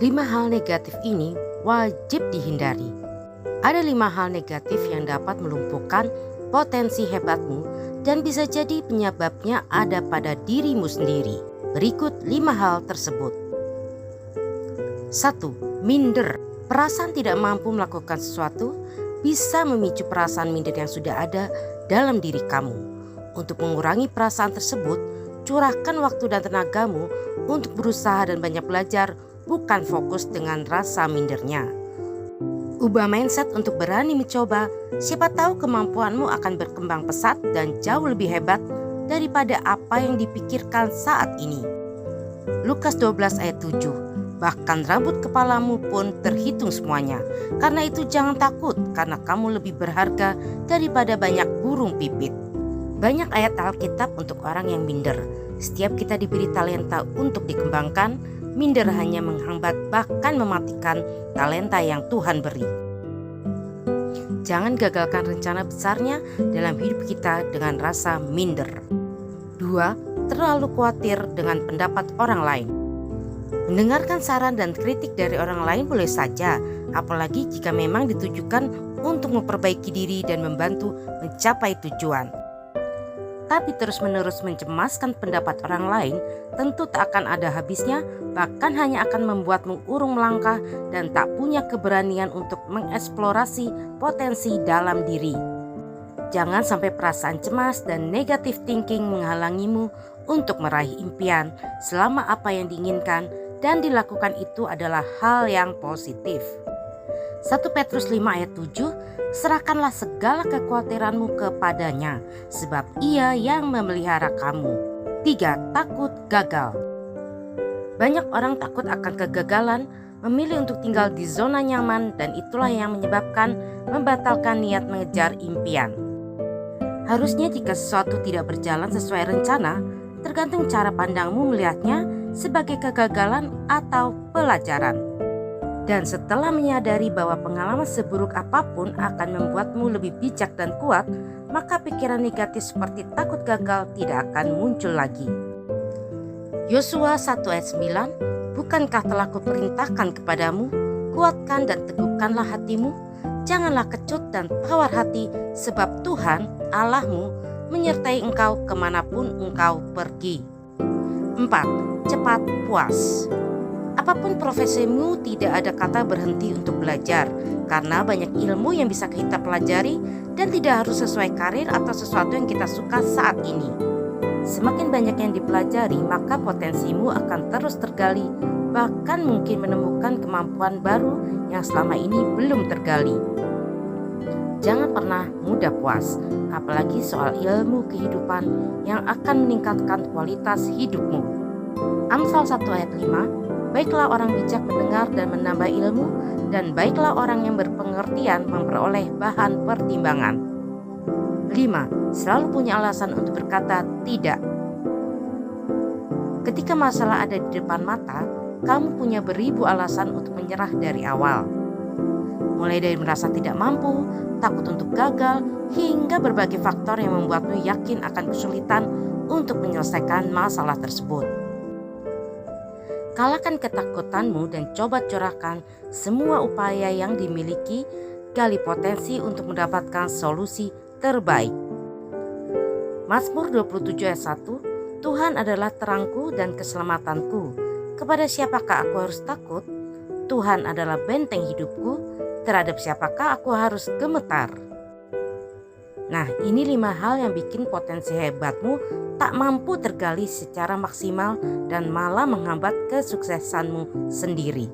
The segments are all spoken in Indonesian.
5 hal negatif ini wajib dihindari. Ada 5 hal negatif yang dapat melumpuhkan potensi hebatmu dan bisa jadi penyebabnya ada pada dirimu sendiri. Berikut 5 hal tersebut. 1. Minder. Perasaan tidak mampu melakukan sesuatu bisa memicu perasaan minder yang sudah ada dalam diri kamu. Untuk mengurangi perasaan tersebut, curahkan waktu dan tenagamu untuk berusaha dan banyak belajar, bukan fokus dengan rasa mindernya. Ubah mindset untuk berani mencoba, siapa tahu kemampuanmu akan berkembang pesat dan jauh lebih hebat daripada apa yang dipikirkan saat ini. Lukas 12 ayat 7. Bahkan rambut kepalamu pun terhitung semuanya. Karena itu jangan takut, karena kamu lebih berharga daripada banyak burung pipit. Banyak ayat Alkitab untuk orang yang minder. Setiap kita diberi talenta untuk dikembangkan, minder hanya menghambat bahkan mematikan talenta yang Tuhan beri. Jangan gagalkan rencana besarnya dalam hidup kita dengan rasa minder. 2. Terlalu khawatir dengan pendapat orang lain. Mendengarkan saran dan kritik dari orang lain boleh saja, apalagi jika memang ditujukan untuk memperbaiki diri dan membantu mencapai tujuan. Tapi terus-menerus mencemaskan pendapat orang lain tentu tak akan ada habisnya, bahkan hanya akan membuatmu urung melangkah dan tak punya keberanian untuk mengeksplorasi potensi dalam diri. Jangan sampai perasaan cemas dan negative thinking menghalangimu untuk meraih impian selama apa yang diinginkan dan dilakukan itu adalah hal yang positif. 1 Petrus 5 ayat 7, serahkanlah segala kekhawatiranmu kepadanya, sebab ia yang memelihara kamu. 3. Takut gagal. Banyak orang takut akan kegagalan, memilih untuk tinggal di zona nyaman, dan itulah yang menyebabkan membatalkan niat mengejar impian. Harusnya jika sesuatu tidak berjalan sesuai rencana, tergantung cara pandangmu melihatnya sebagai kegagalan atau pelajaran. Dan setelah menyadari bahwa pengalaman seburuk apapun akan membuatmu lebih bijak dan kuat, maka pikiran negatif seperti takut gagal tidak akan muncul lagi. Yosua 1 ayat 9, bukankah telah kuperintahkan kepadamu, kuatkan dan teguhkanlah hatimu, janganlah kecut dan tawar hati, sebab Tuhan Allahmu menyertai engkau kemanapun engkau pergi. 4. Cepat puas. Apapun profesimu, tidak ada kata berhenti untuk belajar, karena banyak ilmu yang bisa kita pelajari dan tidak harus sesuai karir atau sesuatu yang kita suka saat ini. Semakin banyak yang dipelajari, maka potensimu akan terus tergali, bahkan mungkin menemukan kemampuan baru yang selama ini belum tergali. Jangan pernah mudah puas, apalagi soal ilmu kehidupan yang akan meningkatkan kualitas hidupmu. Amsal 1 ayat 5, baiklah orang bijak mendengar dan menambah ilmu, dan baiklah orang yang berpengertian memperoleh bahan pertimbangan. 5. Selalu punya alasan untuk berkata tidak. Ketika masalah ada di depan mata, kamu punya beribu alasan untuk menyerah dari awal. Mulai dari merasa tidak mampu, takut untuk gagal, hingga berbagai faktor yang membuatmu yakin akan kesulitan untuk menyelesaikan masalah tersebut. Kalahkan ketakutanmu dan coba curahkan semua upaya yang dimiliki, gali potensi untuk mendapatkan solusi terbaik. Mazmur 27 ayat 1, Tuhan adalah terangku dan keselamatanku. Kepada siapakah aku harus takut? Tuhan adalah benteng hidupku, terhadap siapakah aku harus gemetar? Nah, ini 5 hal yang bikin potensi hebatmu tak mampu tergali secara maksimal dan malah menghambat kesuksesanmu sendiri.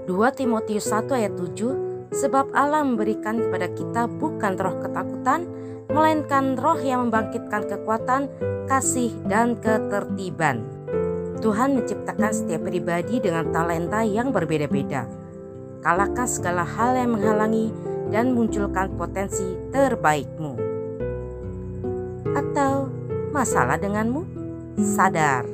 2 Timotius 1 ayat 7, sebab Allah memberikan kepada kita bukan roh ketakutan, melainkan roh yang membangkitkan kekuatan, kasih, dan ketertiban. Tuhan menciptakan setiap pribadi dengan talenta yang berbeda-beda. Kalahkan segala hal yang menghalangi dan munculkan potensi terbaikmu. Atau masalah denganmu? Sadar.